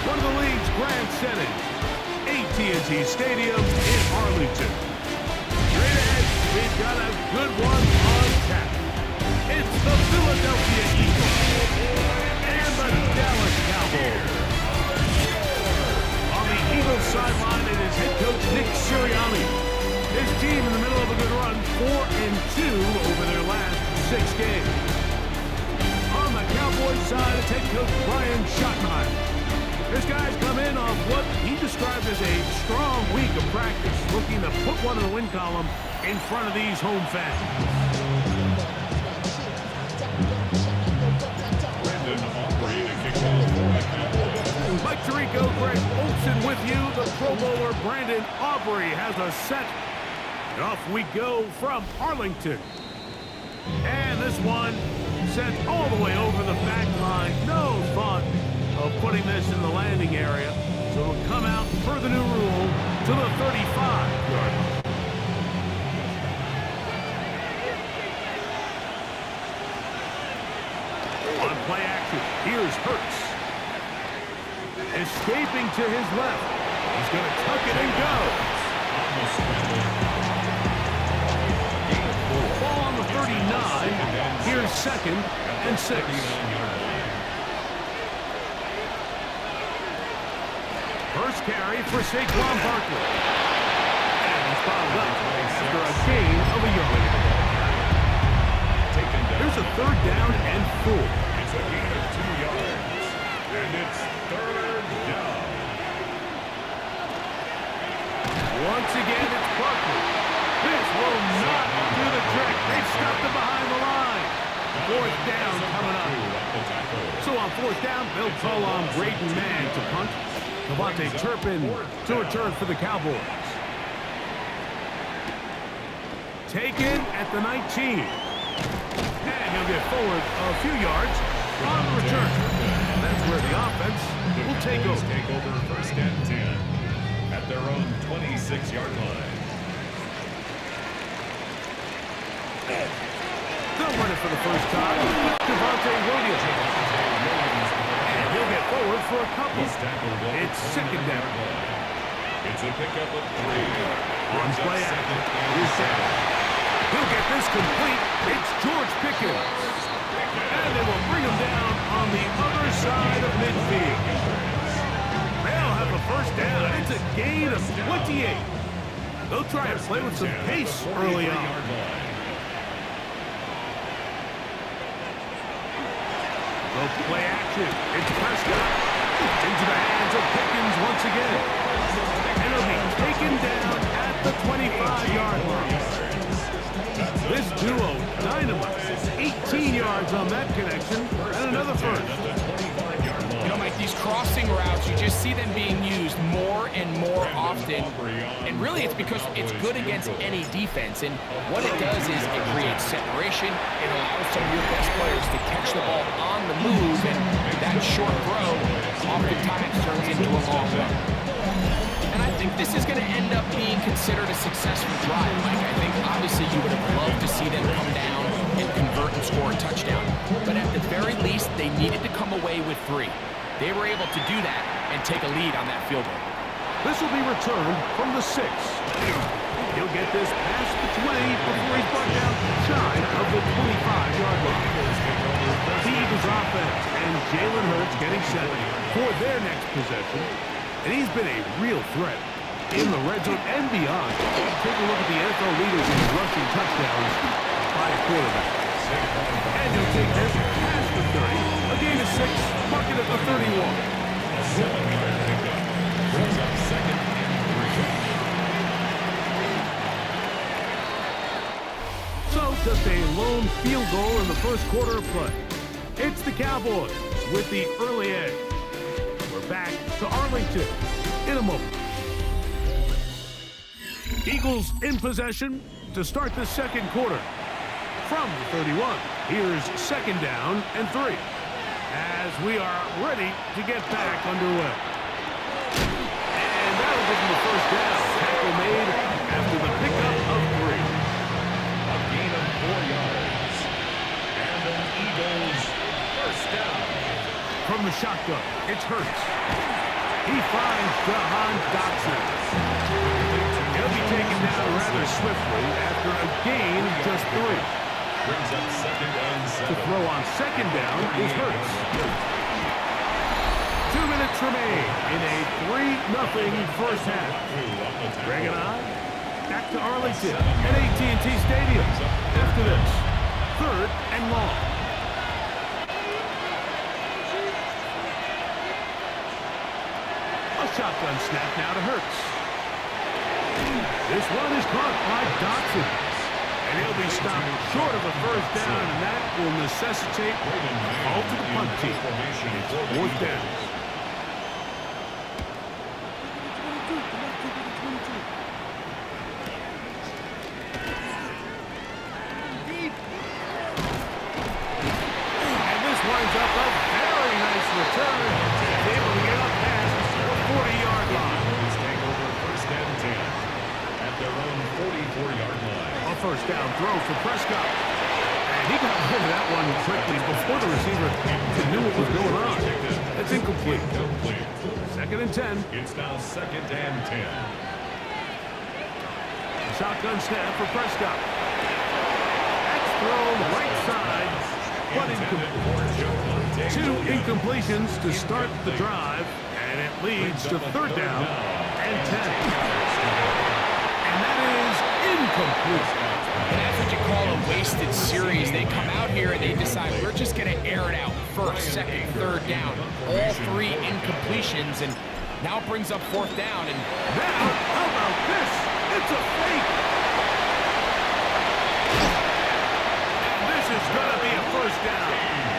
one of the league's grand settings, AT&T Stadium in Arlington. Straight ahead, we've got a good one on tap. It's the Philadelphia Eagles and the Dallas Cowboys. On the Eagles sideline, it is head coach Nick Sirianni. His team in the middle of a good run, 4-2 over their last 6 games. On the Cowboys side, it's head coach Brian Schottenheimer. This guy's come in off what he described as a strong week of practice, looking to put one in the win column in front of these home fans. Mike Tirico, Greg Olsen with you. The Pro Bowler Brandon Aubrey has a set. And off we go from Arlington. And this one sent all the way over the back line. No thought of putting this in the landing area. So it'll come out per the new rule to the 35-yard line. On play action, here's Hurts. Escaping to his left. He's going to tuck it and go. Ball on the 39. Here's 2nd and 6. First carry for Saquon Barkley. And he's fouled up after a gain of a yard. There's a 3rd down and 4. It's a gain of 2 yards. And it's 3rd down. Once again, it's Barkley. This will not do the trick. They've stopped him behind the line. 4th down coming up. So on 4th down, they'll call on Braden Mann to punt. Devontae Turpin to return for the Cowboys. Taken at the 19. And he'll get forward a few yards on the return. That's where the offense will take over. Take over 1st and 10 at their own 26-yard line. They'll run it for the first time. Devontae Williams. And he'll get forward for a couple. It's 2nd down. It's a pickup of 3. On play action. Here's 7. He'll get this complete. It's George Pickens. And they will bring him down on the other side of midfield. They'll have a 1st down. It's a gain of 28. They'll try and play with some pace early on. They'll play action. It's Prescott. Into the hands of Pickens once again. And he'll be taken down at the 25-yard line. This duo dynamites. 18 yards on that connection and another 1st. You know, Mike, these crossing routes, you just see them being used more and more often. And really, it's because it's good against any defense. And what it does is it creates separation. It allows some of your best players to catch the ball on the move. And that short throw oftentimes turns into a long run. And I think this is going to end up being considered a successful drive, Mike. I think obviously you would have loved to see them come down and convert and score a touchdown. But at the very least, they needed to come away with 3. They were able to do that and take a lead on that field goal. This will be returned from the 6. He'll get this past the 20 before he's brought down shy of the 25-yard line. The Eagles offense and Jalen Hurts getting set for their next possession. And he's been a real threat in the red zone and beyond. Take a look at the NFL leaders in rushing touchdowns by a quarterback. And he'll take this past the 30. A gain of 6, mark it at the 31. A 7-yard pickup. Brings up 2nd and 3. So just a lone field goal in the first quarter of play. It's the Cowboys with the early edge. We're back to Arlington in a moment. Eagles in possession to start the 2nd quarter. From the 31, here's 2nd down and 3. As we are ready to get back underway. And that'll give them the 1st down. Tackle made after the pickup of 3. A gain of 4 yards. And an Eagles 1st down. From the shotgun, it's Hurts. He finds Jahan Dotson. He'll be taken down rather swiftly after a gain of just 3. Brings up 2nd and 7. To throw on 2nd down is Hurts. 2 minutes remain in a 3-0 first half. Greg and I back to Arlington at AT&T Stadium. After this, 3rd and long. A shotgun snap now to Hurts. This one is caught by Dotson. And he'll be stopped short of a first down, and that will necessitate a call to the punt team. It's 4th down. And this winds up a very nice return. He's able to get up past the 40-yard line. Take over 1st and 10 at their own 44-yard line. A first down throw for Prescott. And he got hold of that one quickly before the receiver knew what was going on. That's incomplete. 2nd and 10. It's now 2nd and 10. Shotgun snap for Prescott. That's thrown right side, but incomplete. 2 incompletions to start the drive, and it leads to 3rd down and 10. And that is incomplete. And that's what you call a wasted series. They come out here and they decide we're just going to air it out. 1st, 2nd, 3rd down. All 3 incompletions, and now it brings up 4th down. And now, how about this? It's a fake. And this is going to be a first down.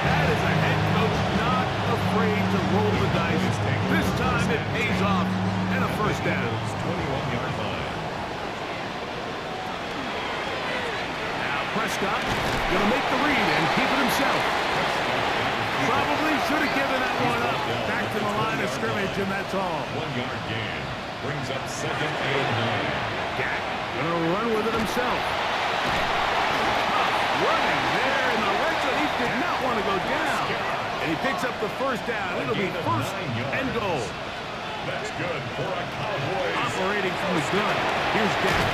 That is a head coach not afraid to roll the dice. This time it pays off, and a first down. 21-yard line. Prescott going to make the read and keep it himself. Probably should have given that one up. Back to the line of scrimmage, and that's all. 1-yard gain. Brings up 2nd and 9. Gak going to run with it himself. Running there in the red zone. He did not want to go down. And he picks up the first down. It'll be 1st and goal. That's good for a Cowboys. Operating from the gun. Here's Gak.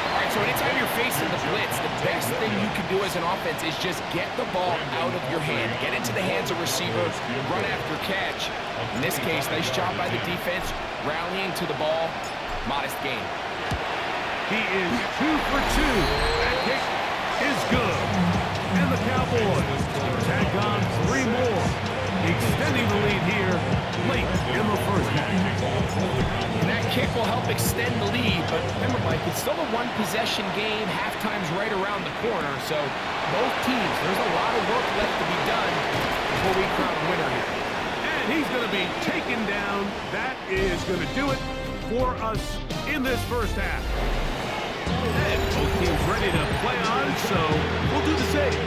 all right, so anytime you're facing the blitz, the best thing you can do as an offense is just get the ball out of your hand. Get into the hands of receivers, run after catch. In this case, nice job by the defense, rallying to the ball. Modest gain. He is 2 for 2. That kick is good. And the Cowboys tag on 3 more, extending the lead here late in the first half. And that kick will help extend the lead, but remember, Mike, it's still a 1-possession game. Halftime's right around the corner, so both teams, there's a lot of work left to be done before we crown a winner here. And he's going to be taken down. That is going to do it for us in this first half. And both teams ready to play on, so we'll do the same.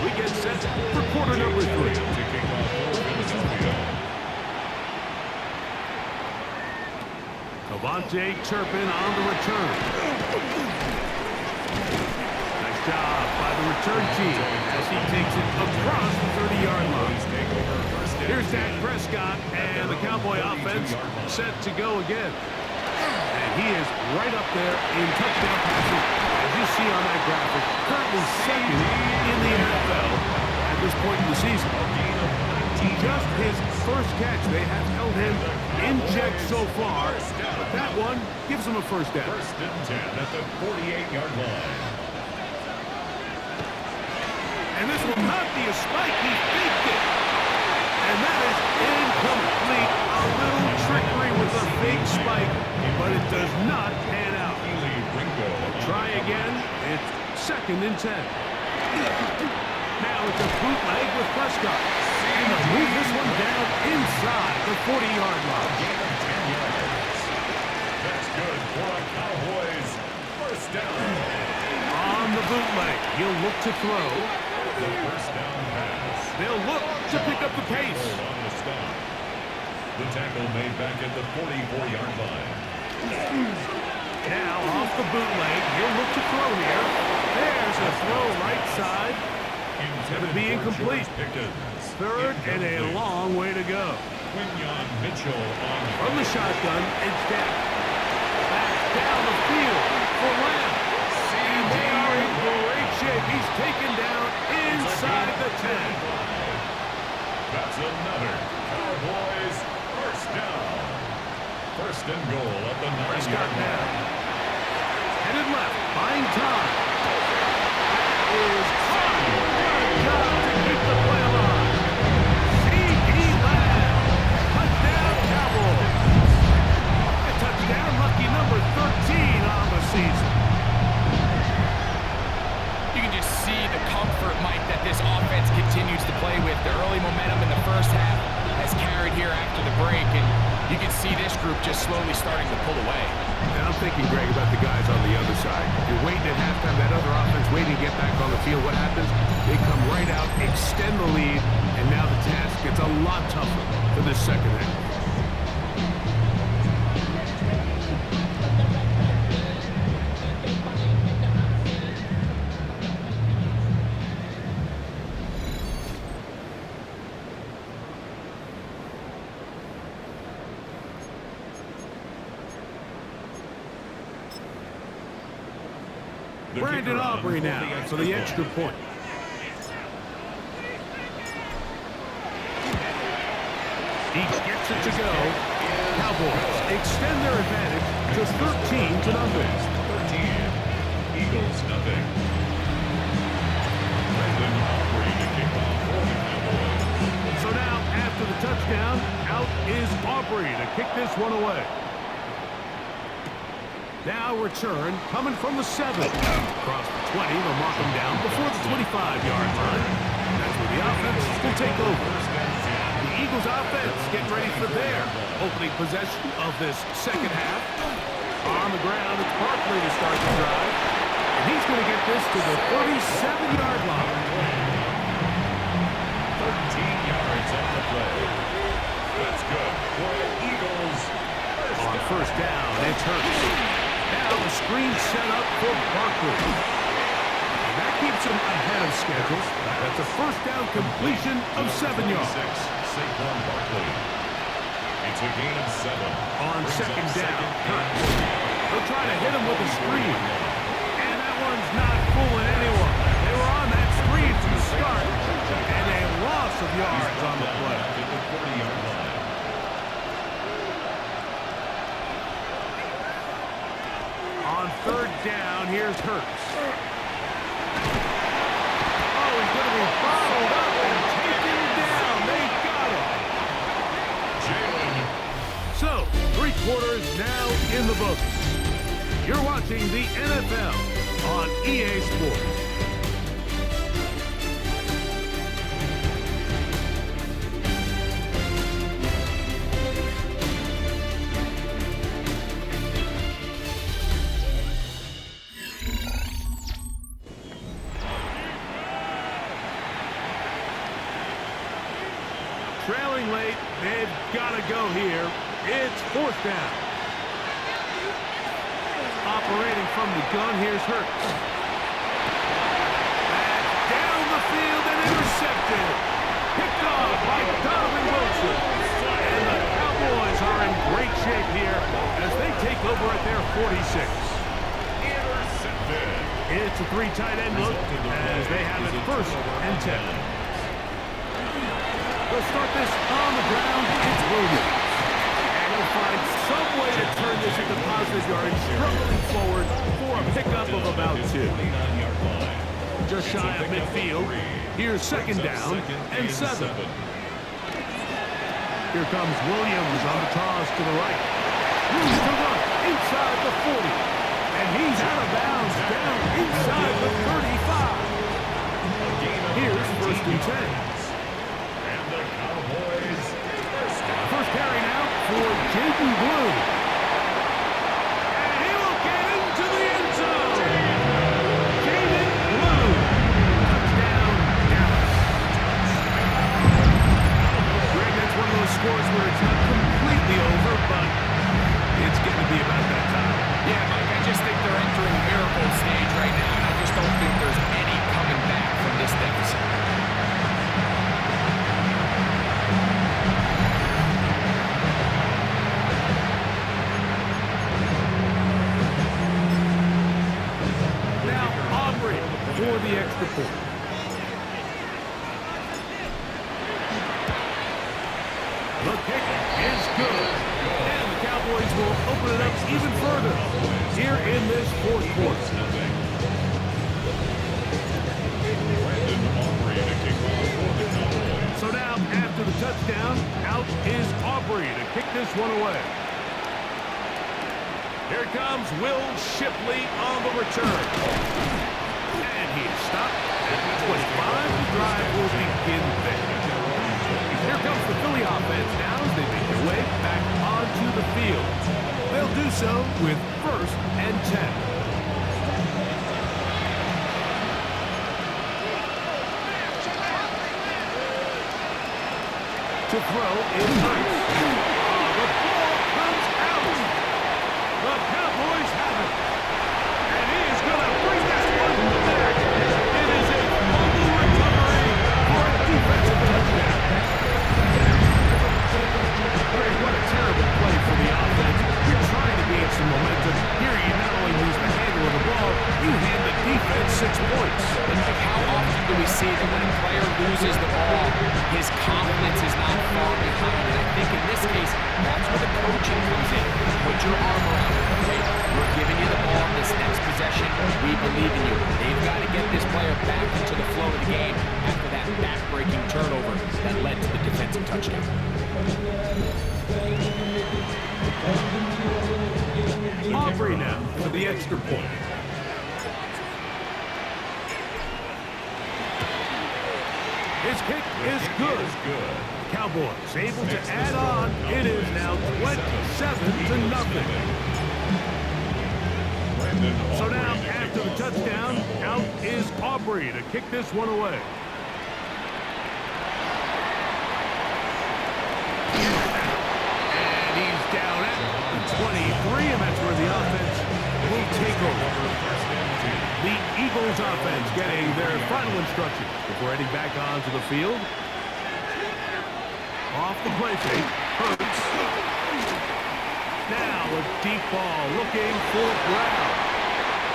We get set for quarter number 3. Devontae Turpin on the return. Nice job by the return team as he takes it across the 30-yard line. Here's Dak Prescott, and the Cowboy offense set to go again. And he is right up there in touchdown passes, as you see on that graphic. Currently 2nd in the NFL at this point in the season. Just his first catch. They have held him in check so far, but that one gives him a first down. 1st and 10 at the 48-yard line. And this will not be a spike. He faked it. And that is incomplete. A little trickery with a fake spike, but it does not pan out. Try again. It's 2nd and 10. Now it's a bootleg with Prescott. And they'll move this one down inside the 40-yard line. That's good for a Cowboys first down. On the bootleg, he'll look to throw. The first down pass. They'll look to pick up the pace. On the stop. The tackle made back at the 44-yard line. Now off the bootleg, he'll look to throw here. There's a throw right side. Going to be incomplete. Third and a long way to go. From the shotgun, it's down. Back down the field for Lamb. And they are in great shape. He's taken down inside the 10. That's another Cowboys first down. First and goal at the 9-yard line. Headed left, buying time. That is time. Good job to keep the play alive. C.D. Lamb. Touchdown, Cowboys. A touchdown, lucky number 13 on the season. You can just see the comfort, Mike, that this offense continues to play with. The early momentum in the first half has carried here after the break, and you can see this group just slowly starting to pull away. And I'm thinking, Greg, about the guys on the other side. You're waiting at halftime, that other offense waiting to get back on the field. What happens? They come right out, extend the lead, and now the task gets a lot tougher for this second half. Brandon Aubrey now for the extra point. He gets it to go. Cowboys extend their advantage to 13 to nothing. 13. Eagles nothing. Brandon Aubrey to kick off for the Cowboys. So now, after the touchdown, out is Aubrey to kick this one away. Now return, coming from the 7. Across the 20, they'll mark him down before the 25-yard line. That's where the offense will take over. The Eagles offense getting ready for their opening possession of this second half. On the ground, it's Barkley to start the drive. And he's going to get this to the 37-yard line. 13 yards on the play. That's good for the Eagles. On first down, it's Hurts. Now the screen set up for Barkley. That keeps him ahead of schedule. That's a first down completion of 7 yards. Saquon Barkley. It's a gain of 7. On second down, Hurts. They'll try to hit him with a screen. And that one's not fooling anyone. They were on that screen from the start. And a loss of yards on the play. At the 40-yard line. On third down, here's Hurts. Oh, he's going to be bottled up and taken down. They got him. Jalen. So, 3 quarters now in the books. You're watching the NFL on EA Sports. Trailing late, they've got to go here. It's fourth down. Operating from the gun, here's Hurts. Back down the field and intercepted. Picked off by Donovan Wilson. And the Cowboys are in great shape here as they take over at their 46. Intercepted. It's a 3 tight end look as they have it first and 10. They'll start this on the ground. It's Williams. And he'll find some way to turn this into positive yards, struggling forward for a pickup of about 2. Just shy of midfield. Here's second down and 7. Here comes Williams on the toss to the right. Moves to run inside the 40. And he's out of bounds down inside the 35. Here's first and 10. First carry now for Jaden Blue. And he will get into the end zone. Jaden Blue. Touchdown, Dallas. Greg, that's one of those scores where it's not completely over, but it's going to be the extra point. The kick is good. And the Cowboys will open it up even further here in this fourth quarter. So now, after the touchdown, out is Aubrey to kick this one away. Here comes Will Shipley on the return. And he is stopped at the 25. The drive will begin there. Here comes the Philly offense now as they make their way back onto the field. They'll do so with 1st and 10. To throw in Hurts. The ball comes out. The Cowboys have it. And he is going to bring this one back. It is a fumble recovery for a defensive touchdown. What a terrible play for the offense. You're trying to gain some momentum. Here you not only lose the handle of the ball, you hand the defense 6 points. And like, how often do we see that when a player loses the ball, his confidence is not far behind? And I think in this case, that's where the coaching comes in. Put your arm around it, okay? We're giving you the ball in this next possession. We believe in you. They've got to get this player back into the flow of the game after that back-breaking turnover that led to the defensive touchdown. Aubrey now for the extra point. His kick is good. Cowboys able to add on. It is now 27-0. So now, after the touchdown, out is Aubrey to kick this one away. And he's down at the 23, and that's where the offense will take over. The Eagles offense getting their final instructions before heading back onto the field. Off the play fake, Hurts. Now a deep ball looking for Brown.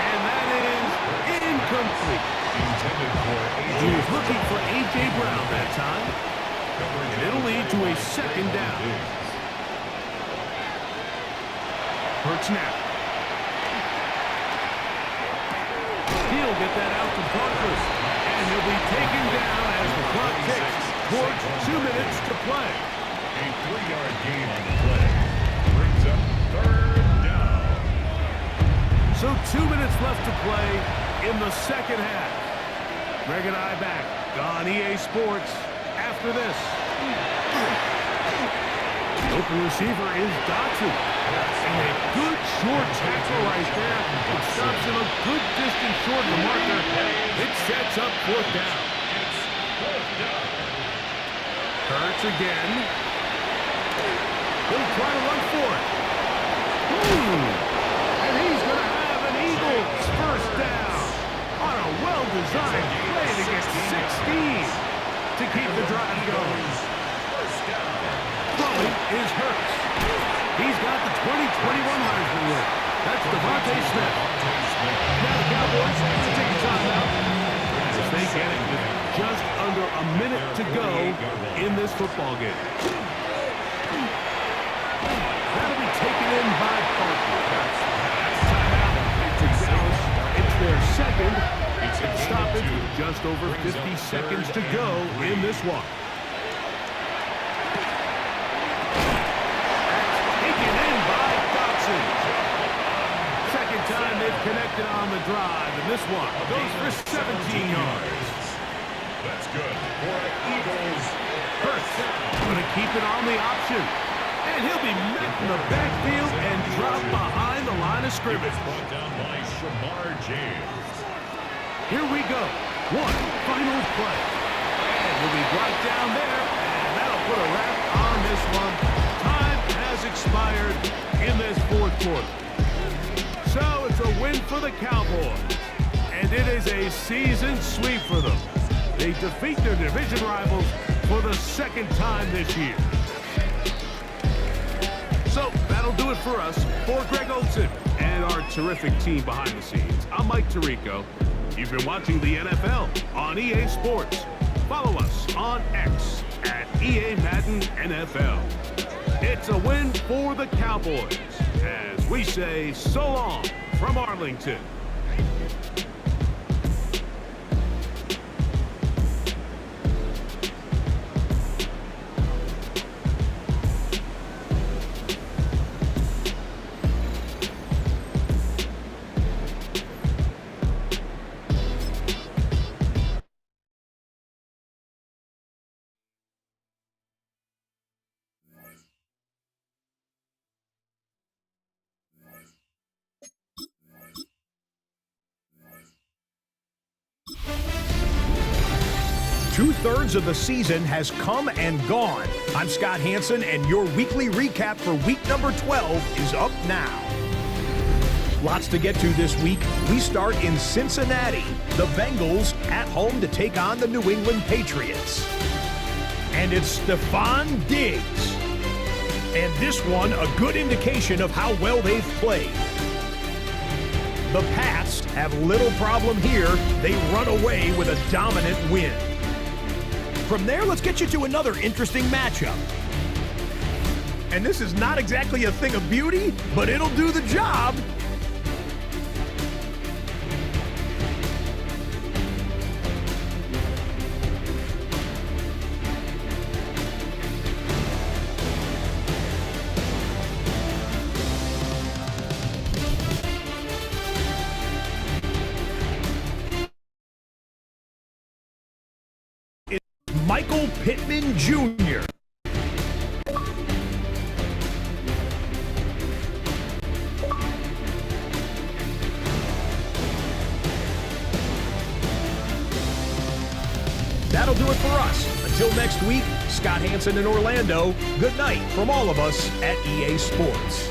And that is incomplete. He was looking for A.J. Brown that time. And it'll lead to a 2nd down. Hurts now. He'll get that out to Parker. And he'll be taken down as the clock ticks towards 2 minutes to play. A 3-yard gain on the play. Brings up 3rd down. So 2 minutes left to play in the second half. Greg and I back on EA Sports after this. The open receiver is Dotson. And a good short tackle right there. It stops him a good distance short of the marker. It sets up 4th down. Hurts again. He'll try to run for it. And he's going to have an Eagles 1st down on a well-designed play to get 16 to keep the drive going. Throwing is Hurts. He's got the 2021 Heisman win. That's Devontae Smith. Now the Cowboys take a timeout as they get it with just under a minute to go in this football game. That'll be taken in by Parker. Timeout. It's Dallas. It's their 2nd. It's a stoppage with just over 50 seconds to go in this one. Taken in by Dotson. 2nd time they've connected on the drive, and this one goes for 17 yards. That's good for Eagles. Hurts going to keep it on the option. And he'll be met in the backfield and dropped behind the line of scrimmage. Brought down by Shamar James. Here we go. One final play. And he'll be brought down there. And that'll put a wrap on this one. Time has expired in this 4th quarter. So it's a win for the Cowboys. And it is a season sweep for them. They defeat their division rivals for the 2nd time this year. So that'll do it for us. For Greg Olsen and our terrific team behind the scenes, I'm Mike Tirico. You've been watching the NFL on EA Sports. Follow us on X at EA Madden NFL. It's a win for the Cowboys as we say so long from Arlington. Two-thirds of the season has come and gone. I'm Scott Hanson, and your weekly recap for week number 12 is up now. Lots to get to this week. We start in Cincinnati. The Bengals at home to take on the New England Patriots. And it's Stephon Diggs. And this one, a good indication of how well they've played. The Pats have little problem here. They run away with a dominant win. From there, let's get you to another interesting matchup. And this is not exactly a thing of beauty, but it'll do the job. Michael Pittman Jr. That'll do it for us. Until next week, Scott Hanson in Orlando, good night from all of us at EA Sports.